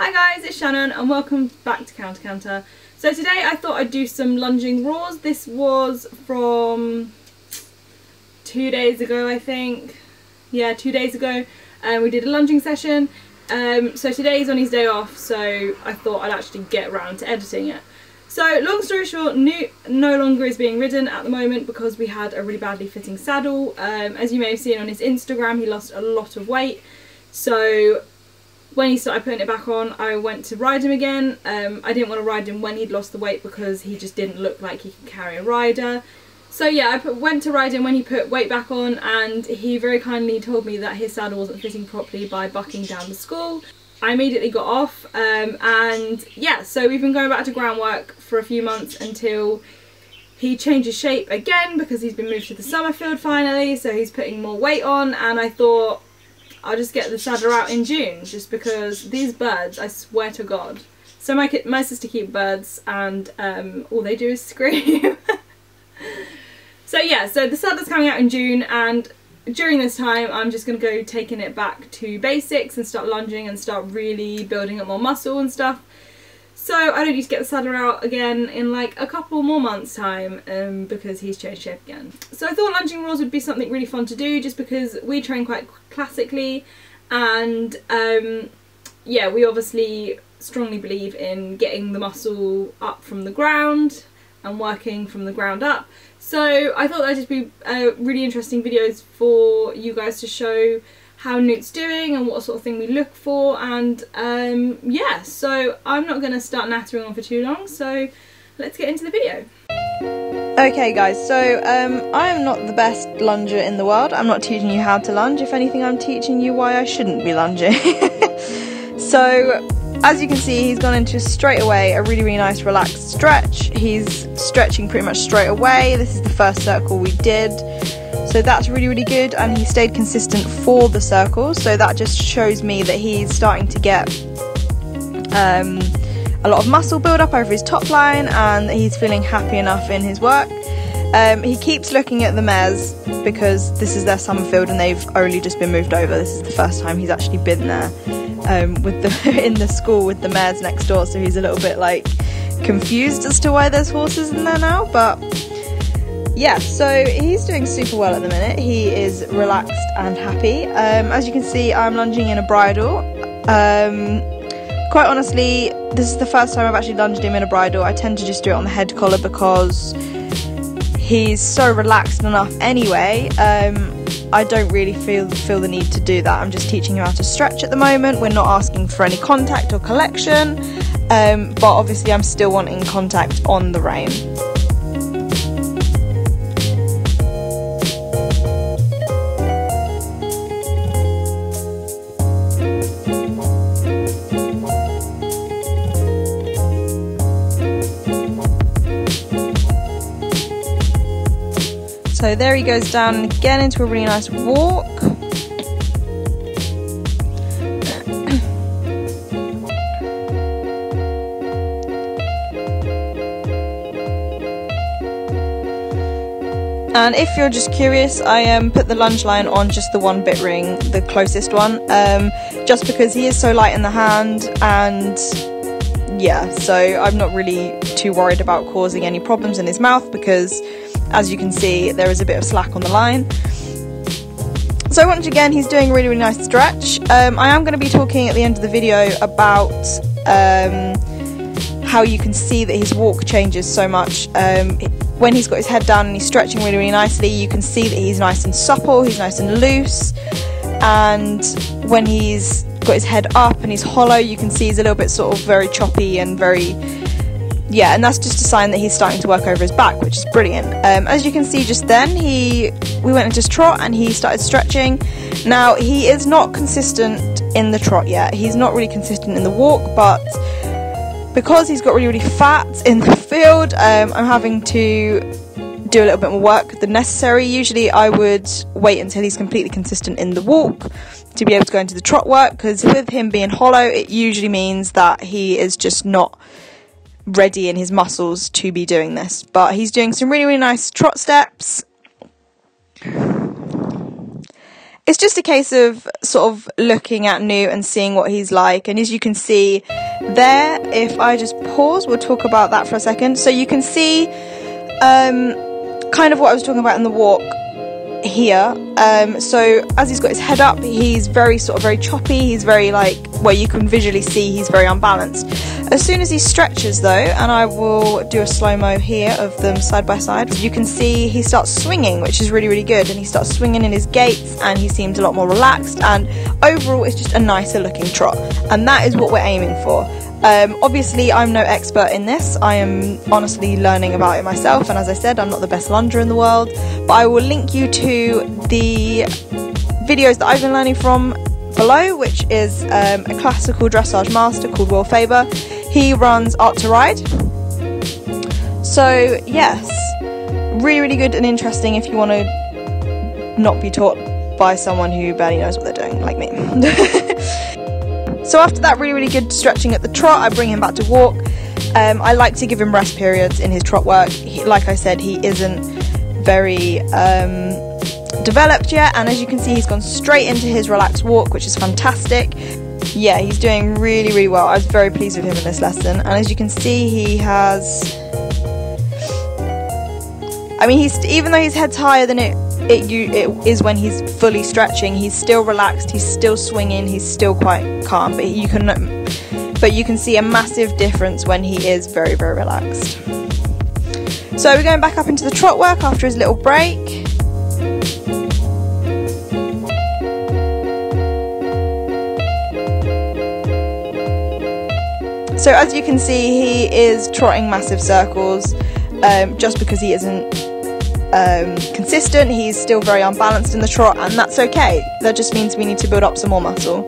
Hi guys, it's Shannon and welcome back to Canter. So today I thought I'd do some lunging roars. This was from 2 days ago, I think. Yeah, 2 days ago. We did a lunging session. So today's on his day off, so I thought I'd actually get around to editing it. So long story short, Newt no longer is being ridden at the moment because we had a really badly fitting saddle. As you may have seen on his Instagram, he lost a lot of weight. So when he started putting it back on, I went to ride him again. I didn't want to ride him when he'd lost the weight because he just didn't look like he could carry a rider. So yeah, I went to ride him when he put weight back on, and he very kindly told me that his saddle wasn't fitting properly by bucking down the school. I immediately got off, and yeah, so we've been going back to groundwork for a few months until he changes shape again because he's been moved to the summer field finally, so he's putting more weight on, and I thought I'll just get the saddle out in June just because these birds, I swear to God. So my sister keeps birds and all they do is scream. So yeah, so the saddle's coming out in June, and during this time I'm just going to go taking it back to basics and start lunging and start really building up more muscle and stuff. So I don't need to get the saddle out again in like a couple more months time because he's changed shape again. So I thought lunging roars would be something really fun to do just because we train quite classically, and yeah, we obviously strongly believe in getting the muscle up from the ground and working from the ground up. So I thought that'd just be really interesting videos for you guys to show how Newt's doing and what sort of thing we look for, and yeah, so I'm not going to start nattering on for too long, so let's get into the video. Okay guys, so I am not the best lunger in the world. I'm not teaching you how to lunge. If anything, I'm teaching you why I shouldn't be lunging. So as you can see, he's gone into straight away a really nice relaxed stretch. He's stretching pretty much straight away. This is the first circle we did. So that's really good, and he stayed consistent for the circle, so that just shows me that he's starting to get a lot of muscle build up over his top line, and he's feeling happy enough in his work. He keeps looking at the mares because this is their summer field and they've only just been moved over. This is the first time he's actually been there with in the school with the mares next door, so he's a little bit like confused as to why there's horses in there now, but yeah, so he's doing super well at the minute. He is relaxed and happy. As you can see, I'm lunging in a bridle. Quite honestly, this is the first time I've actually lunged him in a bridle. I tend to just do it on the head collar because he's so relaxed enough anyway. I don't really feel the need to do that. I'm just teaching him how to stretch at the moment. We're not asking for any contact or collection, but obviously I'm still wanting contact on the rein. So there he goes down again into a really nice walk. And if you're just curious, I put the lunge line on just the one bit ring, the closest one, just because he is so light in the hand, and yeah, so I'm not really too worried about causing any problems in his mouth because, as you can see, there is a bit of slack on the line. So once again, he's doing a really nice stretch. I am going to be talking at the end of the video about how you can see that his walk changes so much. When he's got his head down and he's stretching really nicely, you can see that he's nice and supple, he's nice and loose, and when he's got his head up and he's hollow, you can see he's a little bit sort of very choppy and very, yeah, and that's just a sign that he's starting to work over his back, which is brilliant. As you can see just then, we went into his trot and he started stretching. Now, he is not consistent in the trot yet. He's not really consistent in the walk, but because he's got really fat in the field, I'm having to do a little bit more work than necessary. Usually I would wait until he's completely consistent in the walk to be able to go into the trot work, because with him being hollow, it usually means that he is just not ready in his muscles to be doing this. But he's doing some really nice trot steps. it's just a case of sort of looking at Newt and seeing what he's like. And as you can see there, if I just pause, we'll talk about that for a second. So you can see kind of what I was talking about in the walk here. So as he's got his head up, he's very choppy. He's very well, you can visually see he's very unbalanced. As soon as he stretches though, and I will do a slow-mo here of them side by side, you can see he starts swinging, which is really, really good. And he starts swinging in his gaits, and he seems a lot more relaxed, and overall it's just a nicer looking trot, and that is what we're aiming for. Obviously I'm no expert in this, I am honestly learning about it myself, and as I said, I'm not the best lunger in the world, but I will link you to the videos that I've been learning from below, which is a classical dressage master called Will Faber. He runs Art to Ride. So yes, really, really good and interesting if you want to not be taught by someone who barely knows what they're doing, like me. So after that really, really good stretching at the trot, I bring him back to walk. I like to give him rest periods in his trot work. Like I said, he isn't very developed yet, and as you can see, he's gone straight into his relaxed walk, which is fantastic. Yeah, he's doing really, really well. I was very pleased with him in this lesson, and as you can see, he has, I mean, even though his head's higher than it is when he's fully stretching, he's still relaxed, he's still swinging, he's still quite calm, but you can see a massive difference when he is very, very relaxed. So we're going back up into the trot work after his little break. So as you can see, he is trotting massive circles, just because he isn't consistent. He's still very unbalanced in the trot, and that's okay. That just means we need to build up some more muscle.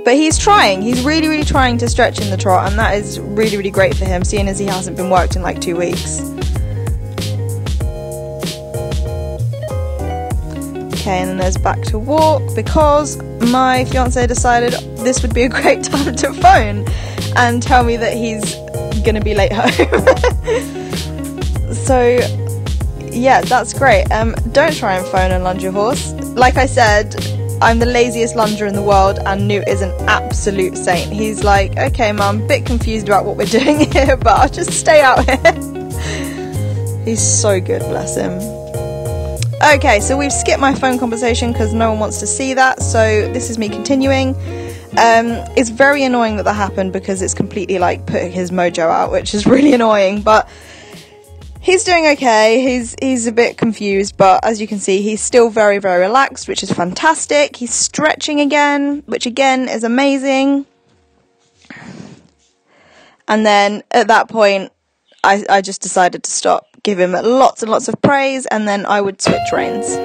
But he's trying, he's really, really trying to stretch in the trot, and that is really, really great for him, seeing as he hasn't been worked in like 2 weeks. Okay, and then there's back to walk, because my fiance decided this would be a great time to phone and tell me that he's gonna be late home. So yeah, that's great. Don't try and phone and lunge your horse. Like I said, I'm the laziest lunger in the world, and Newt is an absolute saint. He's like, okay mum, a bit confused about what we're doing here, but I'll just stay out here. He's so good, bless him. Okay, so we've skipped my phone conversation because no one wants to see that, so this is me continuing. It's very annoying that happened, because it's completely like putting his mojo out, which is really annoying, but he's doing okay. He's a bit confused, but as you can see, he's still very, very relaxed, which is fantastic. He's stretching again, which again is amazing. And then at that point, I just decided to stop, give him lots and lots of praise, and then I would switch reins.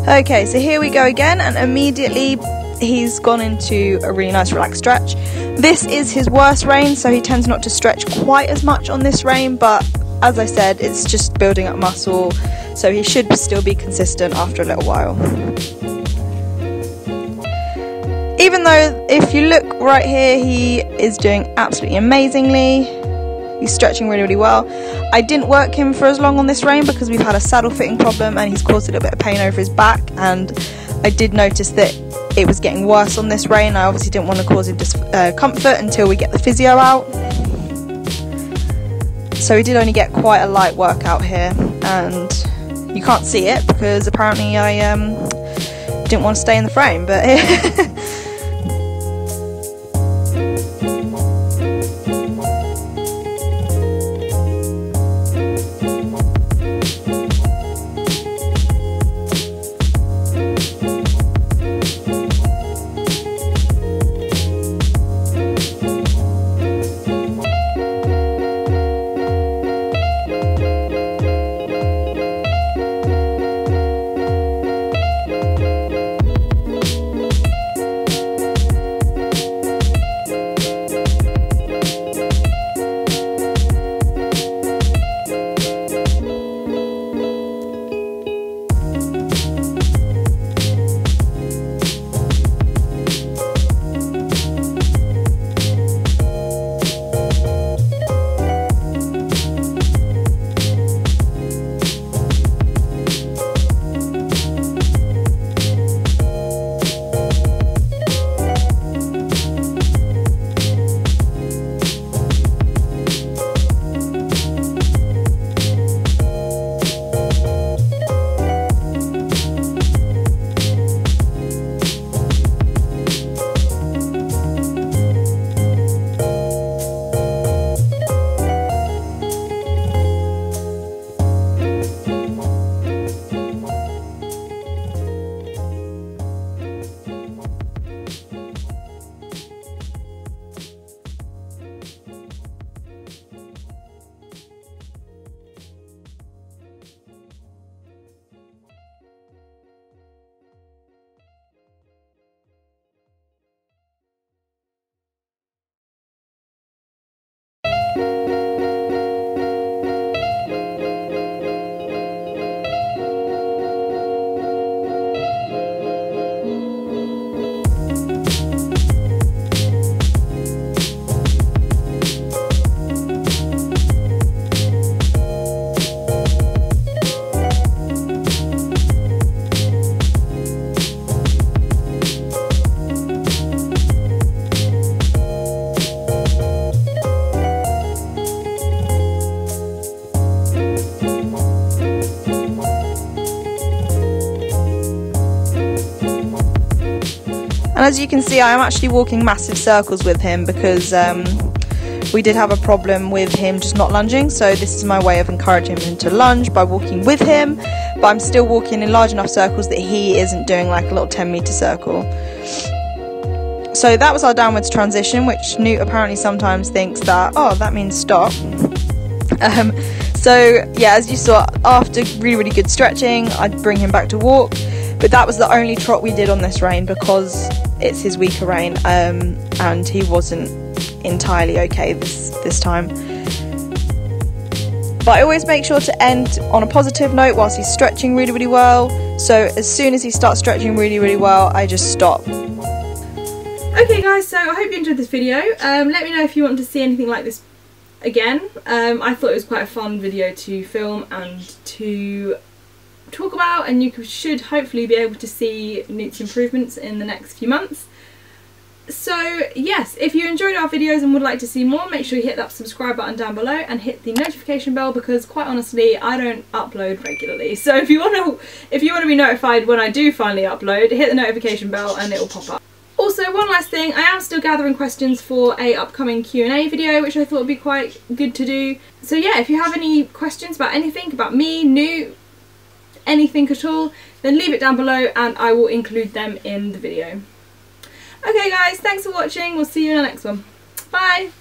Okay, so here we go again, and immediately he's gone into a really nice relaxed stretch. This is his worst rein, so he tends not to stretch quite as much on this rein, but as I said, it's just building up muscle, so he should still be consistent after a little while. Even though, if you look right here, he is doing absolutely amazingly. He's stretching really, really well. I didn't work him for as long on this rein because we've had a saddle fitting problem, and he's caused a little bit of pain over his back, and I did notice that it was getting worse on this rein. I obviously didn't want to cause him discomfort until we get the physio out. So we did only get quite a light workout here, and you can't see it because apparently I didn't want to stay in the frame, but And as you can see, I am actually walking massive circles with him because we did have a problem with him just not lunging, so this is my way of encouraging him to lunge by walking with him, but I'm still walking in large enough circles that he isn't doing like a little 10-meter circle. So that was our downwards transition, which Newt apparently sometimes thinks that, oh, that means stop. So yeah, as you saw, after really good stretching, I'd bring him back to walk, but that was the only trot we did on this rein because it's his weaker rein, and he wasn't entirely okay this time. But I always make sure to end on a positive note whilst he's stretching really well. So as soon as he starts stretching really well, I just stop. Okay guys, so I hope you enjoyed this video. Let me know if you want to see anything like this again. I thought it was quite a fun video to film and to talk about, and you should hopefully be able to see Newt's improvements in the next few months. So yes, if you enjoyed our videos and would like to see more, make sure you hit that subscribe button down below and hit the notification bell, because quite honestly I don't upload regularly. So if you want to be notified when I do finally upload, hit the notification bell and it will pop up. Also, one last thing, I am still gathering questions for a upcoming Q&A video, which I thought would be quite good to do. So yeah, if you have any questions about anything, about me, Newt, anything at all, then leave it down below and I will include them in the video. Okay guys, thanks for watching, we'll see you in the next one. Bye!